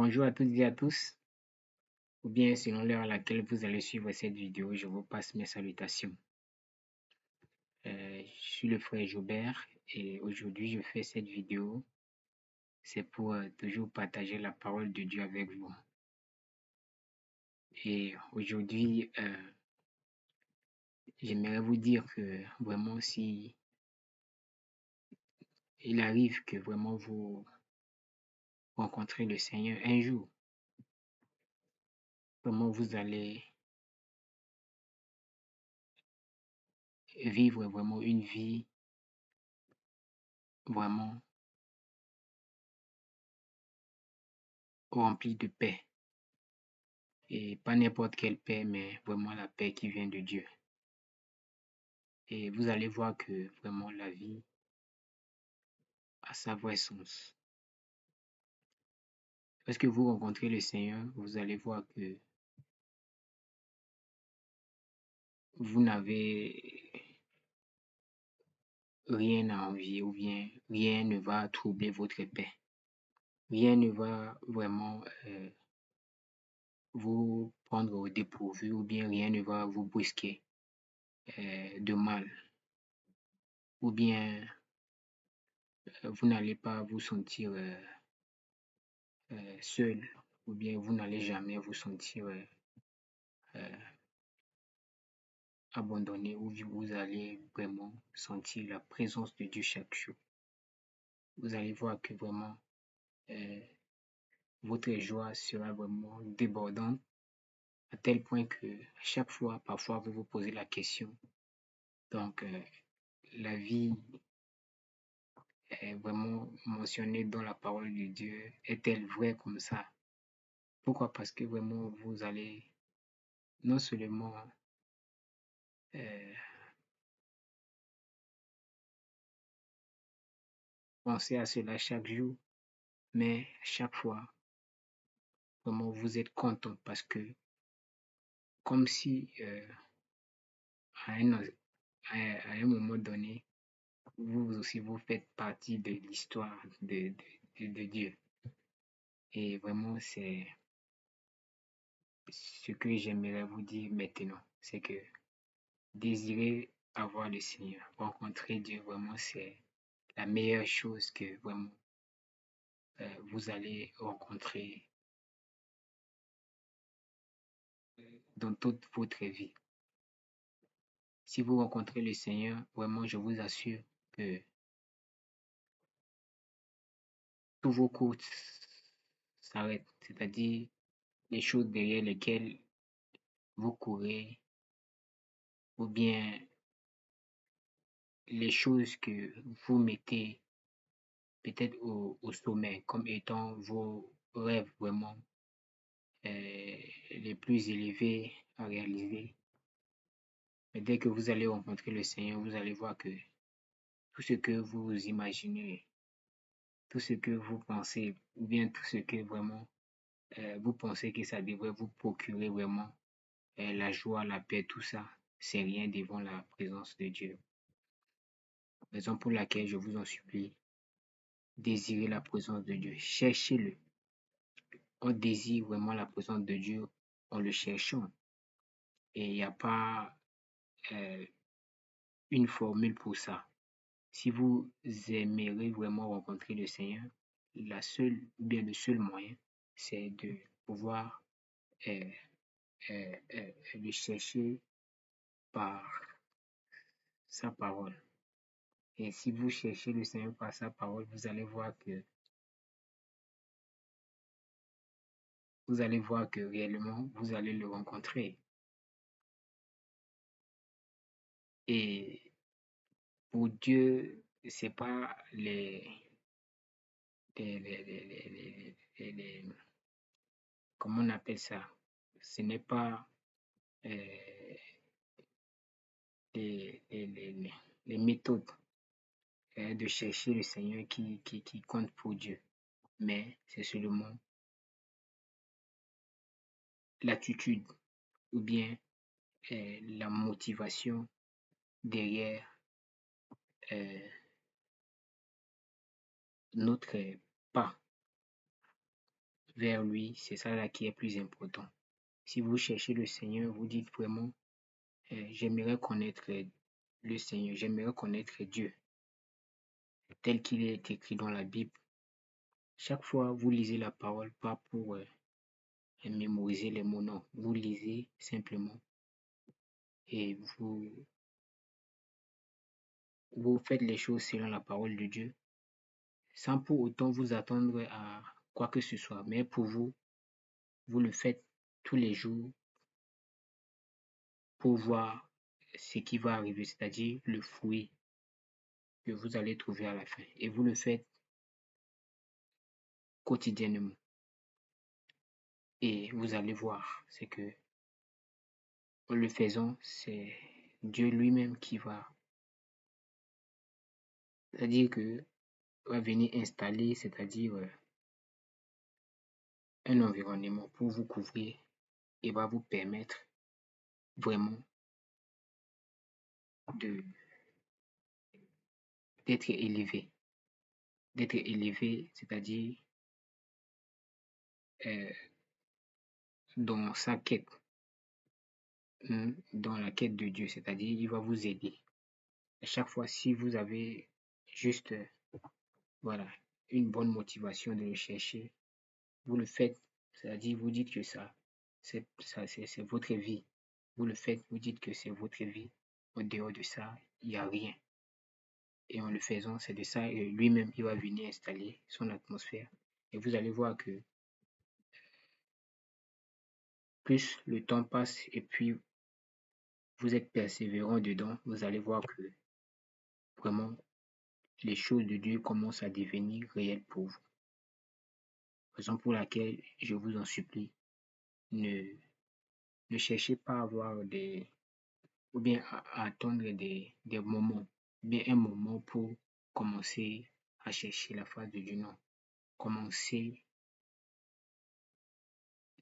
Bonjour à toutes et à tous, ou bien selon l'heure à laquelle vous allez suivre cette vidéo, je vous passe mes salutations. Je suis le frère Jobert et aujourd'hui je fais cette vidéo, c'est pour toujours partager la parole de Dieu avec vous. Et aujourd'hui, j'aimerais vous dire que vraiment si il arrive que vraiment vous rencontrez le Seigneur un jour, vraiment vous allez vivre vraiment une vie vraiment remplie de paix. Et pas n'importe quelle paix, mais vraiment la paix qui vient de Dieu. Et vous allez voir que vraiment la vie a sa vraie sens. Lorsque vous rencontrez le Seigneur, vous allez voir que vous n'avez rien à envier ou bien rien ne va troubler votre paix. Rien ne va vraiment vous prendre au dépourvu ou bien rien ne va vous brusquer de mal. Ou bien vous n'allez pas vous sentir seul ou bien vous n'allez jamais vous sentir abandonné ou vous allez vraiment sentir la présence de Dieu chaque jour. Vous allez voir que vraiment euh, votre joie sera vraiment débordante à tel point que à chaque fois, parfois, vous vous posez la question. Donc, la vie est vraiment mentionnée dans la parole de Dieu. Est-elle vraie comme ça? Pourquoi? Parce que vraiment, vous allez non seulement euh, penser à cela chaque jour, mais chaque fois, vraiment, vous êtes content parce que comme si à un, à un moment donné, vous aussi, vous faites partie de l'histoire de Dieu. Et vraiment, c'est ce que j'aimerais vous dire maintenant. C'est que désirer avoir le Seigneur, rencontrer Dieu, vraiment, c'est la meilleure chose que vraiment vous allez rencontrer dans toute votre vie. Si vous rencontrez le Seigneur, vraiment, je vous assure que tous vos courses s'arrêtent. C'est-à-dire les choses derrière lesquelles vous courez ou bien les choses que vous mettez peut-être au sommet comme étant vos rêves vraiment les plus élevés à réaliser. Mais dès que vous allez rencontrer le Seigneur, vous allez voir que tout ce que vous imaginez, tout ce que vous pensez, ou bien tout ce que vraiment vous pensez que ça devrait vous procurer vraiment la joie, la paix, tout ça, c'est rien devant la présence de Dieu. Raison pour laquelle je vous en supplie, désirez la présence de Dieu, cherchez-le. On désire vraiment la présence de Dieu en le cherchant. Et il n'y a pas euh, une formule pour ça. Si vous aimeriez vraiment rencontrer le Seigneur, la seule, ou bien le seul moyen, c'est de pouvoir euh, le chercher par sa parole. Et si vous cherchez le Seigneur par sa parole, vous allez voir que réellement, vous allez le rencontrer. Et pour Dieu, c'est pas les- comment on appelle ça? Ce n'est pas euh, les, les, les- les méthodes de chercher le Seigneur qui comptent pour Dieu, mais c'est seulement l'attitude ou bien la motivation derrière euh, notre pas vers lui, c'est ça là qui est plus important. Si vous cherchez le Seigneur, vous dites vraiment, j'aimerais connaître le Seigneur, j'aimerais connaître Dieu, tel qu'il est écrit dans la Bible. Chaque fois, vous lisez la parole, pas pour mémoriser les mots, non. Vous lisez simplement et vous faites les choses selon la parole de Dieu, sans pour autant vous attendre à quoi que ce soit. Mais pour vous, vous le faites tous les jours pour voir ce qui va arriver, c'est-à-dire le fruit que vous allez trouver à la fin. Et vous le faites quotidiennement. Et vous allez voir, c'est que en le faisant, c'est Dieu lui-même qui va, c'est-à-dire que va venir installer, c'est-à-dire un environnement pour vous couvrir et va vous permettre vraiment de d'être élevé. D'être élevé, c'est-à-dire euh, dans sa quête, dans la quête de Dieu, c'est-à-dire il va vous aider. À chaque fois, si vous avez juste voilà, une bonne motivation de le chercher, vous le faites, c'est-à-dire vous dites que c'est votre vie. Vous le faites, vous dites que c'est votre vie. Au dehors de ça, il n'y a rien. Et en le faisant, c'est de ça, lui-même, il va venir installer son atmosphère. Et vous allez voir que plus le temps passe et puis vous êtes persévérant dedans, vous allez voir que vraiment les choses de Dieu commencent à devenir réelles pour vous. Raison pour laquelle je vous en supplie, ne, ne cherchez pas à avoir ou bien à attendre des moments, bien un moment pour commencer à chercher la face de Dieu. Non, commencez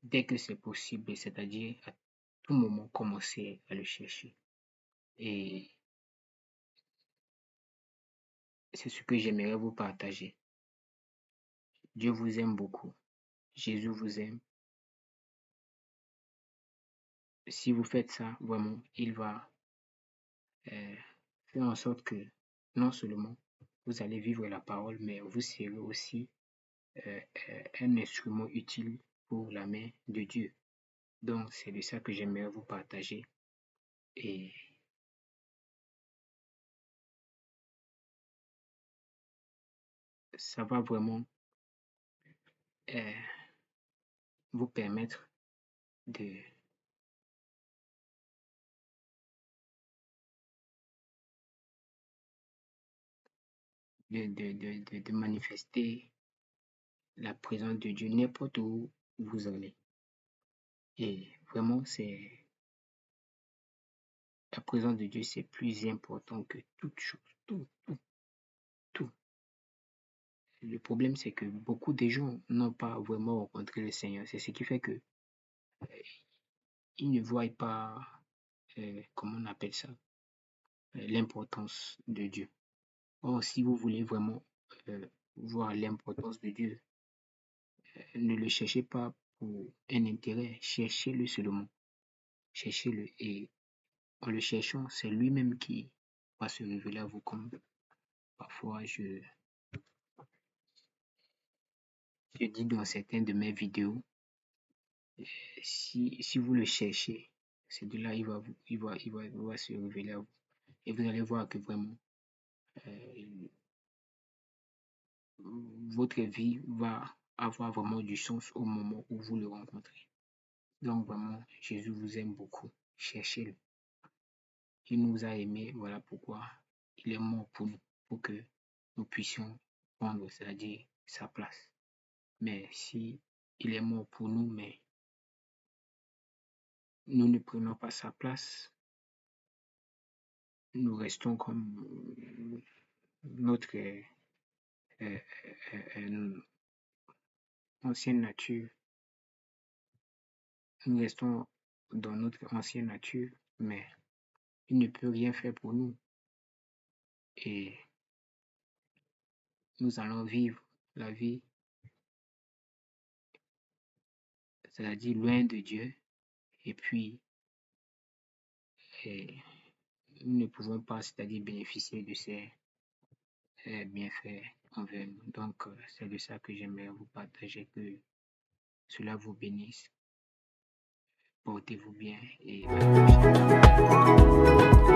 dès que c'est possible, c'est-à-dire à tout moment, commencez à le chercher. Et c'est ce que j'aimerais vous partager. Dieu vous aime beaucoup. Jésus vous aime. Si vous faites ça, vraiment, il va euh, faire en sorte que non seulement vous allez vivre la parole, mais vous serez aussi euh, un instrument utile pour la main de Dieu. Donc, c'est de ça que j'aimerais vous partager. Et ça va vraiment euh, vous permettre de, de manifester la présence de Dieu n'importe où vous allez. Et vraiment, c'est la présence de Dieu, c'est plus important que toute chose. Tout, tout, tout. Le problème, c'est que beaucoup de gens n'ont pas vraiment rencontré le Seigneur. C'est ce qui fait que ils ne voient pas, comment on appelle ça, l'importance de Dieu. Or, si vous voulez vraiment euh, voir l'importance de Dieu, ne le cherchez pas pour un intérêt, cherchez-le seulement. Cherchez-le et en le cherchant, c'est lui-même qui va se révéler à vous comme parfois je dis dans certaines de mes vidéos. Si vous le cherchez, c'est de là il va se révéler à vous. Et vous allez voir que vraiment, euh, votre vie va avoir vraiment du sens au moment où vous le rencontrez. Donc vraiment, Jésus vous aime beaucoup. Cherchez-le. Il nous a aimés, voilà pourquoi il est mort pour nous, pour que nous puissions prendre, c'est-à-dire sa place. Mais si il est mort pour nous, mais nous ne prenons pas sa place, nous restons comme notre ancienne nature. Nous restons dans notre ancienne nature, mais il ne peut rien faire pour nous. Et nous allons vivre la vie c'est-à-dire loin de Dieu, et puis eh, nous ne pouvons pas, c'est-à-dire bénéficier de ces bienfaits envers nous. Donc, c'est de ça que j'aimerais vous partager, que cela vous bénisse. Portez-vous bien et à la prochaine.